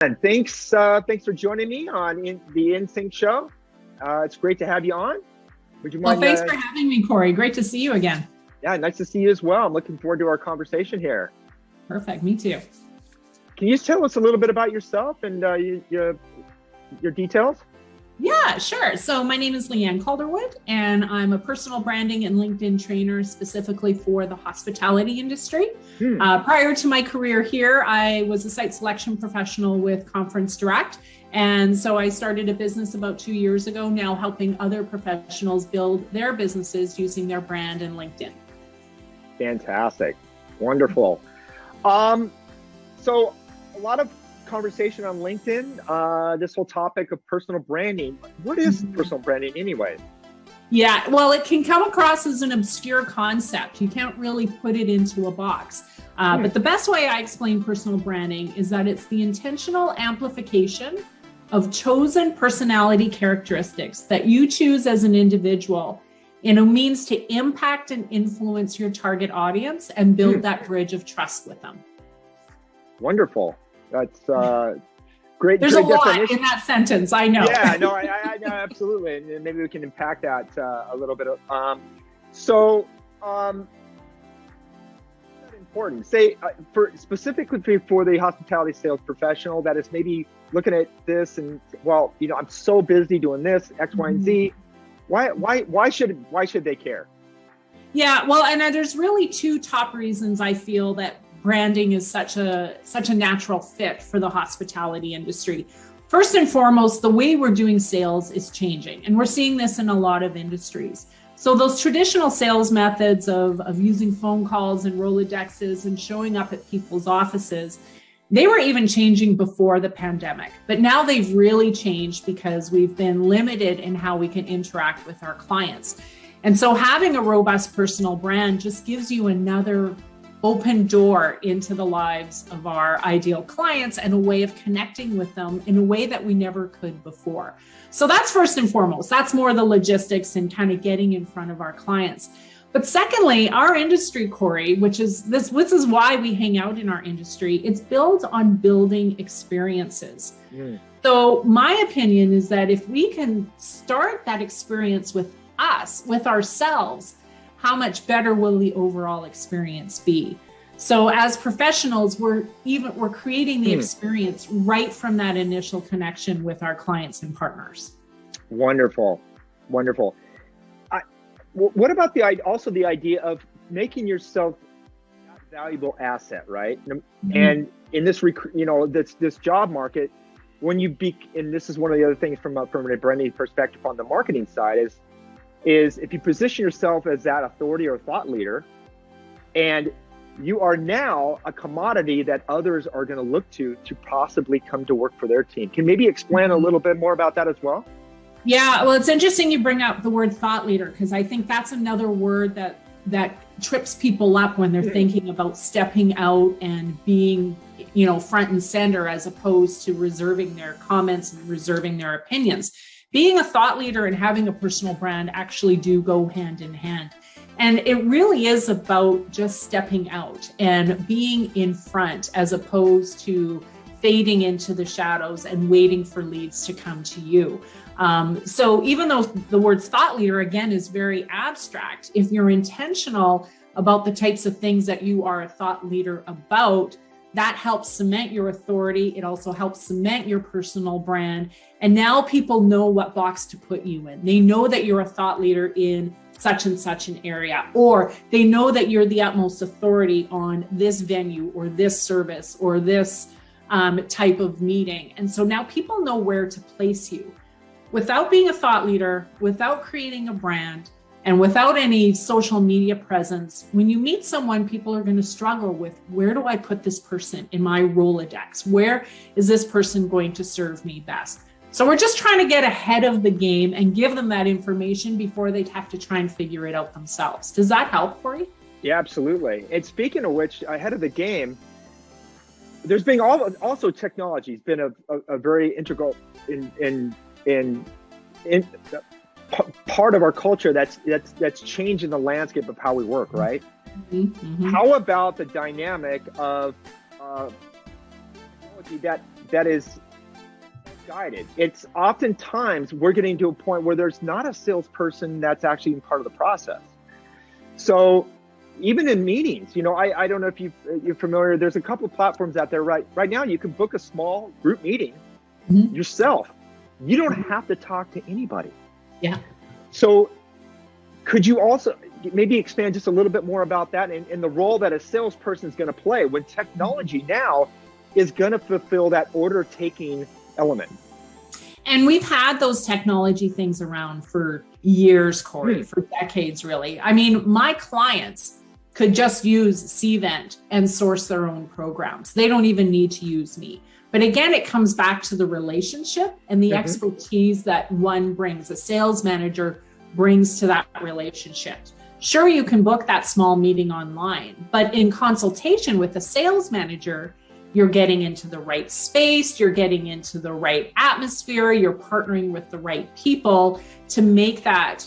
And thanks for joining me on the InnSync Show. It's great to have you on. Would you mind? Well, thanks for having me, Cory. Great to see you again. Yeah, nice to see you as well. I'm looking forward to our conversation here. Perfect. Me too. Can you tell us a little bit about yourself and your details? Yeah, sure. So my name is Leanne Calderwood, and I'm a personal branding and LinkedIn trainer specifically for the hospitality industry. Prior to my career here, I was a site selection professional with Conference Direct. And so I started a business about 2 years ago now, helping other professionals build their businesses using their brand and LinkedIn. Fantastic. Wonderful. So a lot of conversation on LinkedIn, this whole topic of personal branding. What is personal branding anyway? Yeah, well, it can come across as an obscure concept. You can't really put it into a box. But the best way I explain personal branding is that it's the intentional amplification of chosen personality characteristics that you choose as an individual in a means to impact and influence your target audience and build that bridge of trust with them. Wonderful. That's great. There's great a lot definition in that sentence, I know. Yeah, no, I absolutely. And maybe we can impact that a little bit. So important. Say specifically for the hospitality sales professional that is maybe looking at this and, well, I'm so busy doing this, X, Y, and Z. Why should they care? Yeah, well, and there's really two top reasons I feel that branding is such a natural fit for the hospitality industry. First and foremost, the way we're doing sales is changing, and we're seeing this in a lot of industries. So those traditional sales methods of using phone calls and Rolodexes and showing up at people's offices, they were even changing before the pandemic, but now they've really changed because we've been limited in how we can interact with our clients. And so having a robust personal brand just gives you another open door into the lives of our ideal clients and a way of connecting with them in a way that we never could before. So that's first and foremost. That's more the logistics and kind of getting in front of our clients. But secondly, our industry, Cory, which is this is why we hang out in our industry, it's built on building experiences. So my opinion is that if we can start that experience with us, with ourselves, how much better will the overall experience be? So as professionals, we're creating the experience right from that initial connection with our clients and partners. Wonderful. Wonderful. What about the idea of making yourself a valuable asset, right? And in this, this job market, when and this is one of the other things from a branding perspective on the marketing side is if you position yourself as that authority or thought leader, and you are now a commodity that others are going to look to possibly come to work for their team. Can you maybe explain a little bit more about that as well? Yeah, well, it's interesting you bring up the word thought leader, because I think that's another word that trips people up when they're thinking about stepping out and being, front and center, as opposed to reserving their comments and reserving their opinions. Being a thought leader and having a personal brand actually do go hand in hand. And it really is about just stepping out and being in front as opposed to fading into the shadows and waiting for leads to come to you. So even though the word thought leader, again, is very abstract, if you're intentional about the types of things that you are a thought leader about, that helps cement your authority. It also helps cement your personal brand. And now people know what box to put you in. They know that you're a thought leader in such and such an area, or they know that you're the utmost authority on this venue or this service or this type of meeting. And so now people know where to place you. Without being a thought leader, without creating a brand, and without any social media presence, when you meet someone, people are going to struggle with, where do I put this person in my Rolodex? Where is this person going to serve me best? So we're just trying to get ahead of the game and give them that information before they have to try and figure it out themselves. Does that help, Cory? Yeah, absolutely. And speaking of which, ahead of the game, there's been also technology has been a very integral in part of our culture that's changing the landscape of how we work, right? How about the dynamic of technology that that is guided. It's oftentimes we're getting to a point where there's not a salesperson that's actually part of the process. So even in meetings, I don't know if you're familiar, there's a couple of platforms out there right now. You can book a small group meeting yourself. You don't have to talk to anybody. Yeah. So could you also maybe expand just a little bit more about that and the role that a salesperson is going to play when technology now is going to fulfill that order taking element? And we've had those technology things around for years, Cory, for decades, really. I mean, my clients could just use Cvent and source their own programs. They don't even need to use me. But again, it comes back to the relationship and the expertise that one brings, a sales manager brings to that relationship. Sure, you can book that small meeting online, but in consultation with a sales manager, you're getting into the right space, you're getting into the right atmosphere, you're partnering with the right people to make that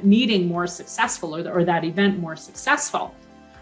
meeting more successful or that event more successful.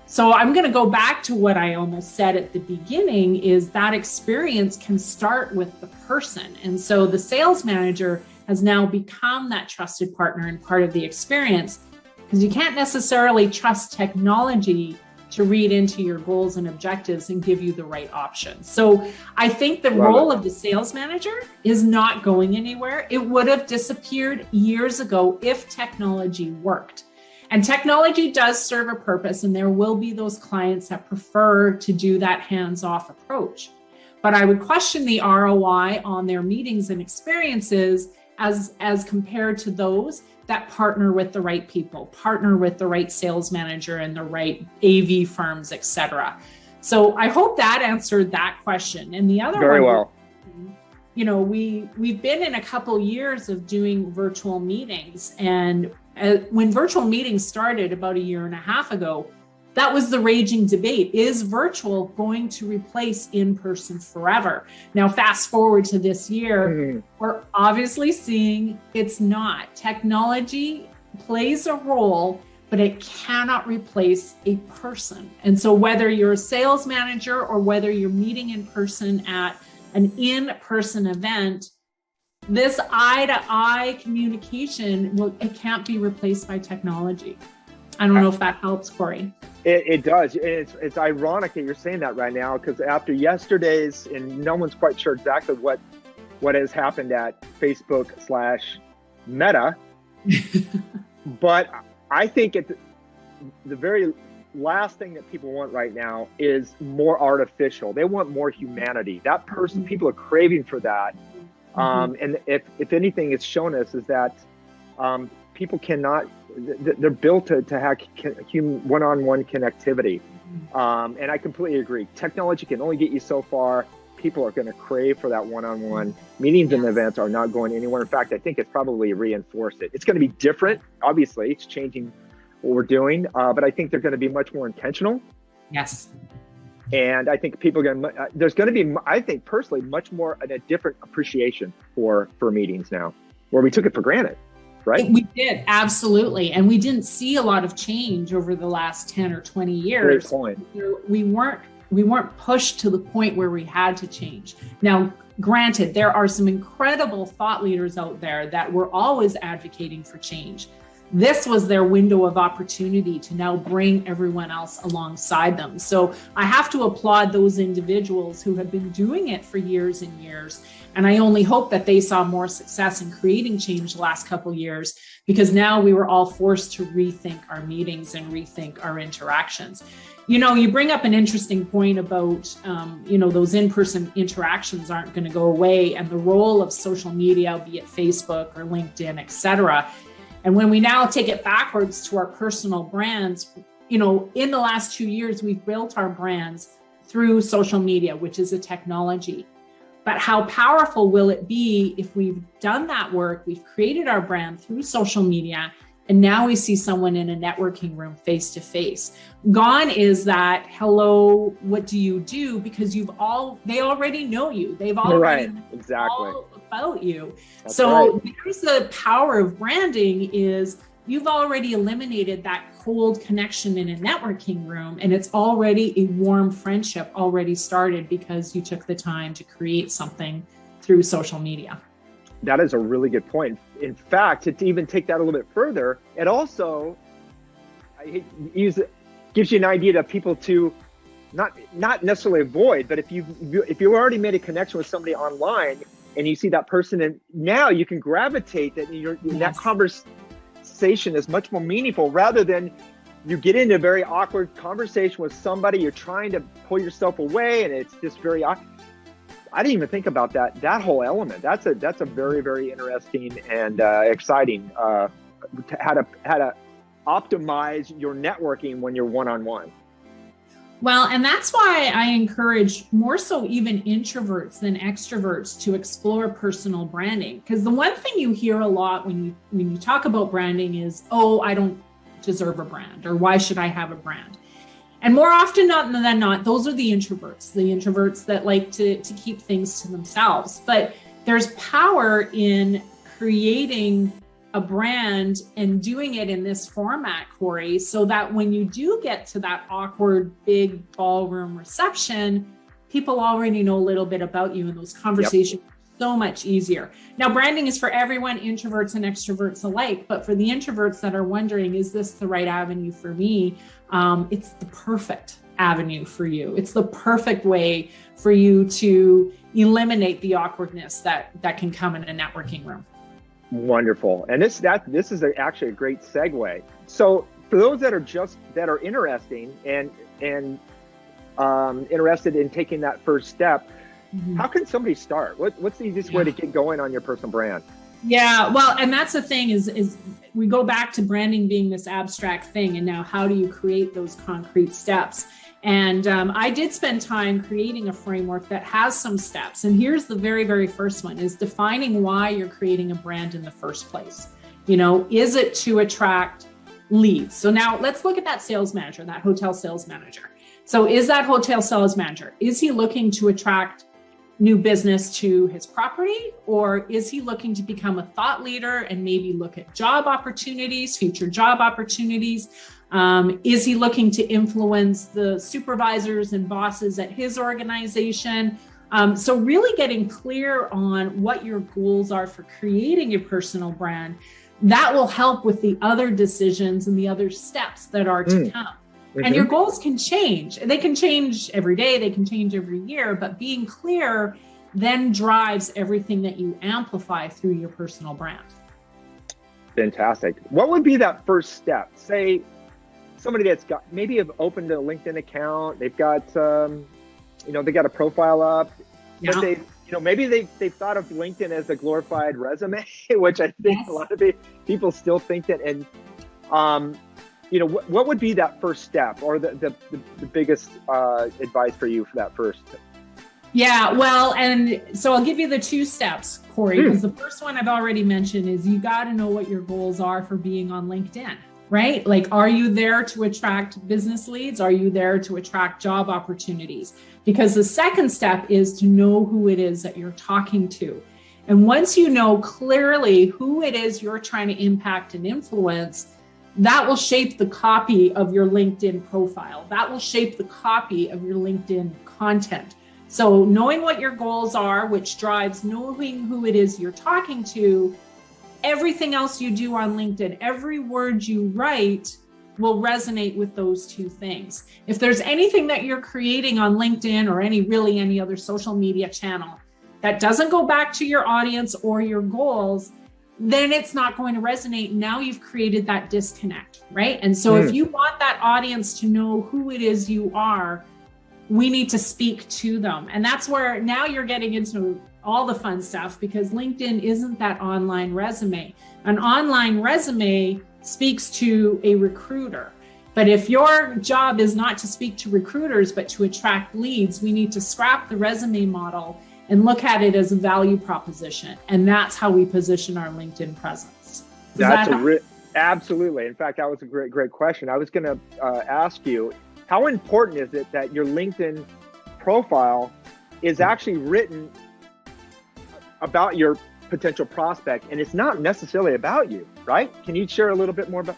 So I'm going to go back to what I almost said at the beginning is that experience can start with the person. And so the sales manager has now become that trusted partner and part of the experience because you can't necessarily trust technology to read into your goals and objectives and give you the right options. So I think the role of the sales manager is not going anywhere. It would have disappeared years ago if technology worked. And technology does serve a purpose, and there will be those clients that prefer to do that hands-off approach. But I would question the ROI on their meetings and experiences as compared to those that partner with the right people, partner with the right sales manager and the right AV firms, et cetera. So I hope that answered that question. And the other Very well. We've been in a couple years of doing virtual meetings, and when virtual meetings started about a year and a half ago, that was the raging debate. Is virtual going to replace in-person forever? Now, fast forward to this year, we're obviously seeing it's not. Technology plays a role, but it cannot replace a person. And so whether you're a sales manager or whether you're meeting in person at an in-person event, this eye-to-eye communication, it can't be replaced by technology. I don't know if that helps, Cory. It does. It's ironic that you're saying that right now, because after yesterday's, and no one's quite sure exactly what has happened at Facebook/Meta, but I think the very last thing that people want right now is more artificial. They want more humanity. That person, people are craving for that. And if anything, it's shown us is that people cannot, they're built to have one-on-one connectivity. And I completely agree. Technology can only get you so far. People are going to crave for that one-on-one. Meetings and events are not going anywhere. In fact, I think it's probably reinforced it. It's going to be different. Obviously, it's changing what we're doing, but I think they're going to be much more intentional. Yes. And I think people are going to, there's going to be, I think personally, much more a different appreciation for meetings now, where we took it for granted, right? We did, absolutely. And we didn't see a lot of change over the last 10 or 20 years. Great point. We weren't pushed to the point where we had to change. Now, granted, there are some incredible thought leaders out there that were always advocating for change. This was their window of opportunity to now bring everyone else alongside them. So I have to applaud those individuals who have been doing it for years and years. And I only hope that they saw more success in creating change the last couple of years, because now we were all forced to rethink our meetings and rethink our interactions. You bring up an interesting point about, those in-person interactions aren't going to go away, and the role of social media, be it Facebook or LinkedIn, et cetera. And when we now take it backwards to our personal brands, in the last 2 years, we've built our brands through social media, which is a technology. But how powerful will it be if we've done that work, we've created our brand through social media, and now we see someone in a networking room face to face? Gone is that, hello, what do you do? Because they already know you. They've already exactly all about you. That's so right. There's the power of branding, is you've already eliminated that cold connection in a networking room, and it's already a warm friendship already started because you took the time to create something through social media. That is a really good point. In fact, to even take that a little bit further, it also gives you an idea to people to not necessarily avoid, but if you already made a connection with somebody online and you see that person, and now you can gravitate that that conversation is much more meaningful, rather than you get into a very awkward conversation with somebody, you're trying to pull yourself away, and it's just very awkward. I didn't even think about that whole element. That's a very, very interesting and exciting how to optimize your networking when you're one-on-one. Well, and that's why I encourage more so even introverts than extroverts to explore personal branding. Because the one thing you hear a lot when you talk about branding is, oh, I don't deserve a brand, or why should I have a brand? And more often than not, those are the introverts that like to keep things to themselves. But there's power in creating a brand and doing it in this format, Cory, so that when you do get to that awkward big ballroom reception, people already know a little bit about you, and those conversations are so much easier. Now, branding is for everyone, introverts and extroverts alike, but for the introverts that are wondering, is this the right avenue for me? It's the perfect avenue for you. It's the perfect way for you to eliminate the awkwardness that can come in a networking room. Wonderful. And this is actually a great segue. So for those that are interested in taking that first step, how can somebody start? What's the easiest way to get going on your personal brand? Yeah, well, and that's the thing is we go back to branding being this abstract thing, and now how do you create those concrete steps? And I did spend time creating a framework that has some steps. And here's the very, very first one, is defining why you're creating a brand in the first place. Is it to attract leads? So now let's look at that sales manager, that hotel sales manager. So is that hotel sales manager, is he looking to attract new business to his property, or is he looking to become a thought leader and maybe look at job opportunities, future job opportunities? Is he looking to influence the supervisors and bosses at his organization? So really getting clear on what your goals are for creating a personal brand, that will help with the other decisions and the other steps that are to come. And your goals can change. They can change every day. They can change every year, but being clear then drives everything that you amplify through your personal brand. Fantastic. What would be that first step? Say somebody that's maybe have opened a LinkedIn account. They've got, they got a profile up, but maybe they've thought of LinkedIn as a glorified resume, which I think a lot of people still think that. And, what would be that first step, or the biggest advice for you for that first? Yeah, well, and so I'll give you the two steps, Cory, because the first one I've already mentioned is you got to know what your goals are for being on LinkedIn, right? Like, are you there to attract business leads? Are you there to attract job opportunities? Because the second step is to know who it is that you're talking to. And once you know clearly who it is you're trying to impact and influence, that will shape the copy of your LinkedIn profile. That will shape the copy of your LinkedIn content. So knowing what your goals are, which drives knowing who it is you're talking to, everything else you do on LinkedIn, every word you write will resonate with those two things. If there's anything that you're creating on LinkedIn or any other social media channel that doesn't go back to your audience or your goals, then it's not going to resonate. Now you've created that disconnect, right? And so if you want that audience to know who it is you are, we need to speak to them. And that's where now you're getting into all the fun stuff, because LinkedIn isn't that online resume. An online resume speaks to a recruiter. But if your job is not to speak to recruiters, but to attract leads, we need to scrap the resume model and look at it as a value proposition. And that's how we position our LinkedIn presence. Absolutely. In fact, that was a great question. I was going to ask you, how important is it that your LinkedIn profile is actually written about your potential prospect, and it's not necessarily about you, right? Can you share a little bit more about?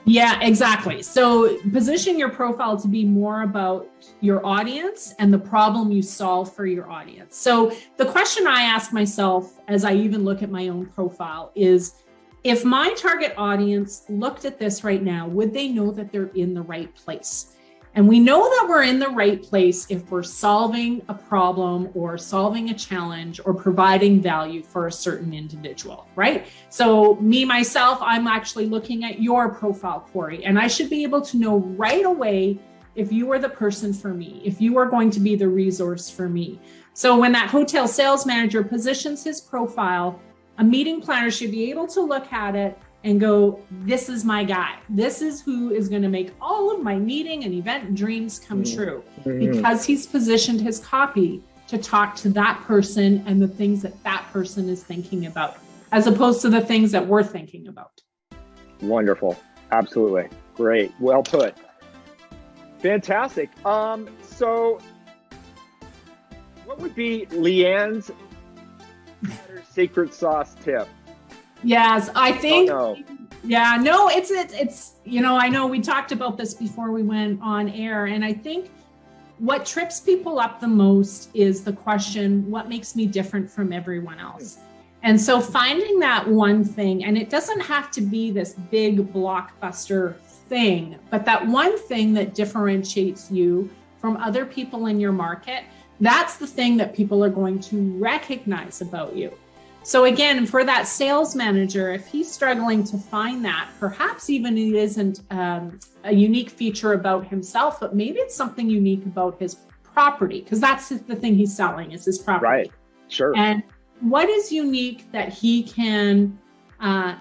Yeah, exactly. So position your profile to be more about your audience and the problem you solve for your audience. So the question I ask myself as I even look at my own profile is, if my target audience looked at this right now, would they know that they're in the right place? And we know that we're in the right place if we're solving a problem or solving a challenge or providing value for a certain individual, right? So me, myself, I'm actually looking at your profile, Cory, and I should be able to know right away if you are the person for me, if you are going to be the resource for me. So when that hotel sales manager positions his profile, a meeting planner should be able to look at it and go, this is my guy. This is who is going to make all of my meeting and event dreams come true, because he's positioned his copy to talk to that person and the things that that person is thinking about, as opposed to the things that we're thinking about. Wonderful. Absolutely. Great. Well put. Fantastic. So what would be Leanne's secret sauce tip? Yes, I think, no, it's, I know we talked about this before we went on air, and I think what trips people up the most is the question, what makes me different from everyone else? And so finding that one thing, and it doesn't have to be this big blockbuster thing, but that one thing that differentiates you from other people in your market, that's the thing that people are going to recognize about you. So again, for that sales manager, if he's struggling to find that, perhaps even it isn't a unique feature about himself, but maybe it's something unique about his property, because that's the thing he's selling, is his property. Right, sure. And what is unique that he can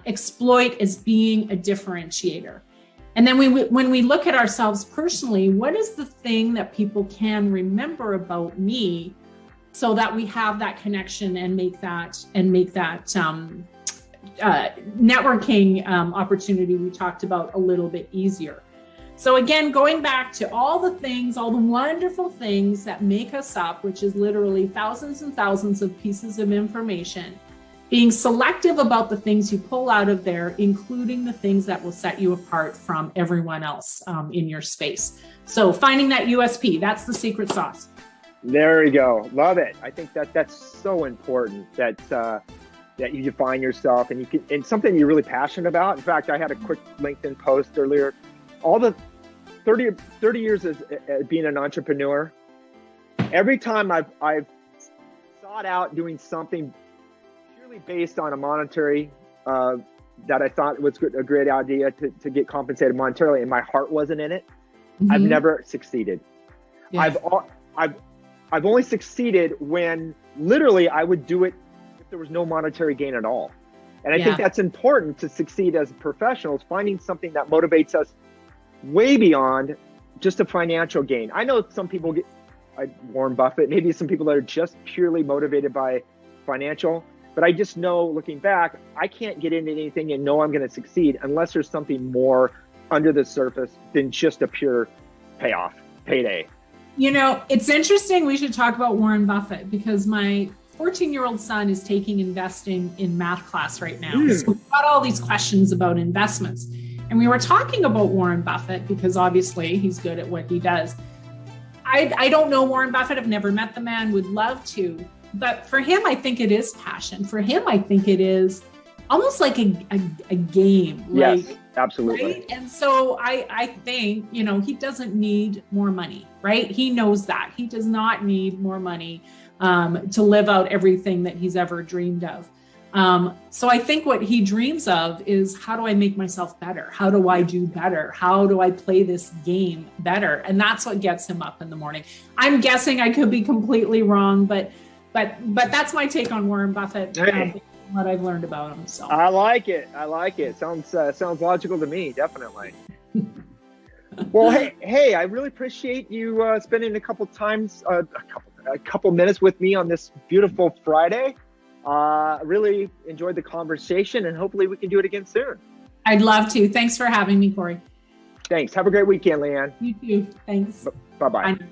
exploit as being a differentiator? And then when we look at ourselves personally, what is the thing that people can remember about me, so that we have that connection and make that networking opportunity we talked about a little bit easier. So again, going back to all the wonderful things that make us up, which is literally thousands and thousands of pieces of information, being selective about the things you pull out of there, including the things that will set you apart from everyone else in your space. So finding that USP, that's the secret sauce. There you go. Love it. I think that's so important, that you define yourself and and something you're really passionate about. In fact, I had a quick LinkedIn post earlier. All the 30 years as being an entrepreneur, every time I've sought out doing something purely based on a monetary that I thought was a great idea to get compensated monetarily, and my heart wasn't in it, I've never succeeded. Yeah. I've only succeeded when literally I would do it if there was no monetary gain at all. And I think that's important to succeed as professionals, finding something that motivates us way beyond just a financial gain. I know some people Warren Buffett, maybe some people that are just purely motivated by financial, but I just know, looking back, I can't get into anything and know I'm going to succeed unless there's something more under the surface than just a pure payday. It's interesting. We should talk about Warren Buffett, because my 14-year-old son is taking investing in math class right now. So we've got all these questions about investments. And we were talking about Warren Buffett because obviously he's good at what he does. I don't know Warren Buffett. I've never met the man, would love to. But for him, I think it is passion. For him, I think it is almost like a game. Yes, absolutely. Right? And so I think, he doesn't need more money, right? He knows that. He does not need more money to live out everything that he's ever dreamed of. So I think what he dreams of is, how do I make myself better? How do I do better? How do I play this game better? And that's what gets him up in the morning. I'm guessing, I could be completely wrong, but that's my take on Warren Buffett. What I've learned about him. So I like it. Sounds logical to me. Definitely. Well, hey, I really appreciate you spending a couple minutes with me on this beautiful Friday. Really enjoyed the conversation, and hopefully we can do it again soon. I'd love to. Thanks for having me, Cory. Thanks. Have a great weekend, Leanne. You too. Thanks. Bye-bye. Bye.